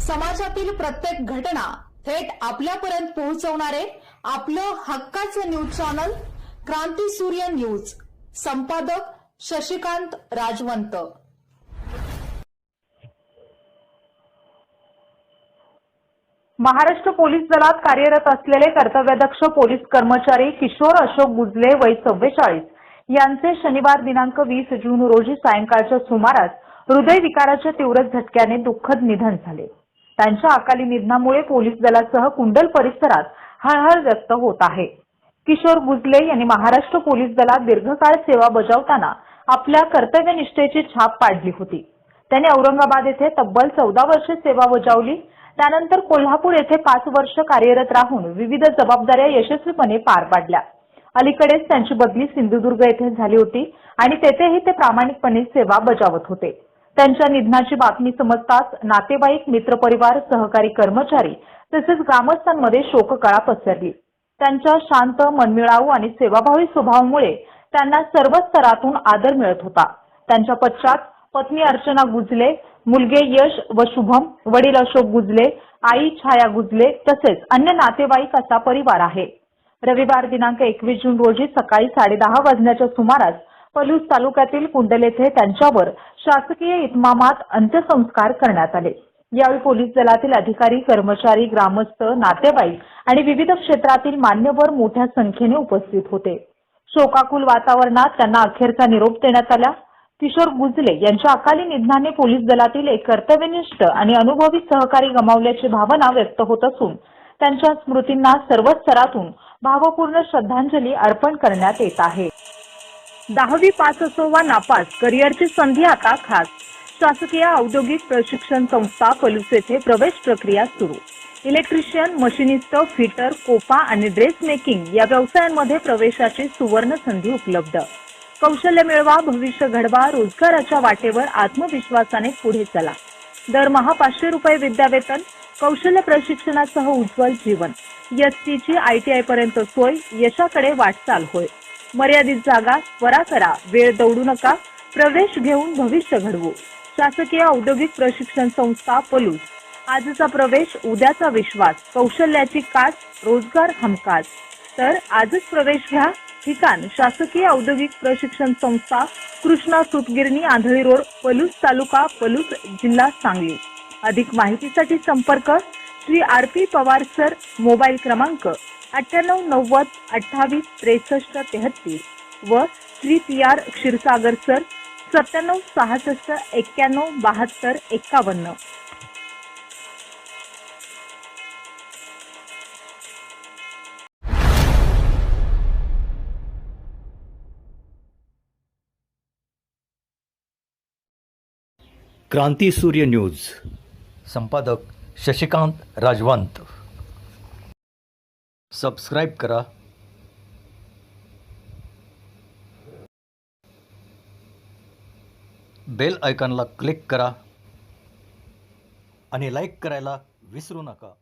समाजातील प्रत्येक घटना थेट आपल्यापर्यंत पोहोचवणारे आपलं हक्काचं न्यूज चॅनल क्रांती सूर्य न्यूज। संपादक शशिकांत राजवंत। महाराष्ट्र पोलीस दलात कार्यरत असलेले कर्तव्यदक्ष पोलीस कर्मचारी किशोर अशोक गुजले वय 44 यांचे शनिवार दिनांक 20 जून रोजी सायंकाळच्या सुमारास हृदयविकाराच्या तीव्र झटक्याने दुःखद निधन झाले। त्यांच्या अकाली निधनामुळे पोलीस दलासह कुंडल परिसरात हळहळ व्यक्त होत आहे। किशोर गुजले यांनी महाराष्ट्र पोलीस दलात दीर्घकाळ सेवा बजावताना आपल्या कर्तव्यनिष्ठेची छाप पाडली होती। त्यांनी औरंगाबाद येथे तब्बल 14 वर्षे सेवा बजावली। त्यानंतर कोल्हापूर येथे 5 वर्ष कार्यरत राहून विविध जबाबदाऱ्या यशस्वीपणे पार पाडल्या। अलीकडेच त्यांची बदली सिंधुदुर्ग येथे झाली होती आणि तेथेही ते प्रामाणिकपणे सेवा बजावत होते। त्यांच्या निधनाची बातमी समजताच नातेवाईक, मित्रपरिवार, सहकारी कर्मचारी तसेच ग्रामस्थांमध्ये शोककळा पसरली। त्यांच्या शांत, मनमिळावू आणि सेवाभावी स्वभावामुळे त्यांना सर्व स्तरातून आदर मिळत होता। त्यांच्या पश्चात पत्नी अर्चना गुजले, मुलगे यश व शुभम, वडील अशोक गुजले, आई छाया गुजले तसेच अन्य नातेवाईक असा परिवार आहे। रविवार दिनांक 21 जून रोजी सकाळी 10:30 वाजण्याच्या सुमारास पलूस तालुक्यातील कुंडल येथे त्यांच्यावर शासकीय इतमामात अंत्यसंस्कार करण्यात आले। यावेळी पोलीस दलातील अधिकारी, कर्मचारी, ग्रामस्थ, नातेवाईक आणि विविध क्षेत्रातील मान्यवर मोठ्या संख्येने उपस्थित होते। शोकाकुल वातावरणात त्यांना अखेरचा निरोप देण्यात आला। किशोर गुजले यांच्या अकाली निधनाने पोलीस दलातील एक कर्तव्यनिष्ठ आणि अनुभवी सहकारी गमावल्याची भावना व्यक्त होत असून त्यांच्या स्मृतींना सर्व स्तरातून भावपूर्ण श्रद्धांजली अर्पण करण्यात येत आहे। 10वी पास असो वा नापास, करिअरची संधी आता खास। शासकीय औद्योगिक प्रशिक्षण संस्था पलूस येथे प्रवेश प्रक्रिया सुरू। इलेक्ट्रिशियन, मशिनिस्ट, फिटर, कोपा आणि ड्रेस मेकिंग या व्यवसायांमध्ये प्रवेशाची सुवर्ण संधी उपलब्ध। कौशल्य मिळवा, भविष्य घडवा, रोजगाराच्या वाटेवर आत्मविश्वासाने पुढे चला। दरमहा 500 रुपये विद्यावेतन, कौशल्य प्रशिक्षणासह उज्ज्वल जीवन। एसटीची ITI पर्यंत सोय, यशाकडे वाटचाल होय। मर्यादित जागा, त्वरा करा, वेळ दौडू नका, प्रवेश घेऊन भविष्य घडवू। शासकीय औद्योगिक प्रशिक्षण संस्था पलूस। आजचा प्रवेश, उद्याचा विश्वास, कौशल्याची कास, रोजगार हमखास। तर आजच प्रवेश घ्या। ठिकाण शासकीय औद्योगिक प्रशिक्षण संस्था, कृष्णा सूतगिरणी, आंधळी रोड, पलूस तालुका, पलूस, जिल्हा सांगली। अधिक माहितीसाठी संपर्क Shri RP Pawar sir, mobile क्रमांक 9890 28 63 33 व श्री PR क्षीरसागर सर 97 66 91 72 51। क्रांती सूर्य न्यूज। संपादक शशिकांत राजवंत। सबस्क्राईब करा, बेल आयकॉनला क्लिक करा आणि लाईक करायला विसरू नका।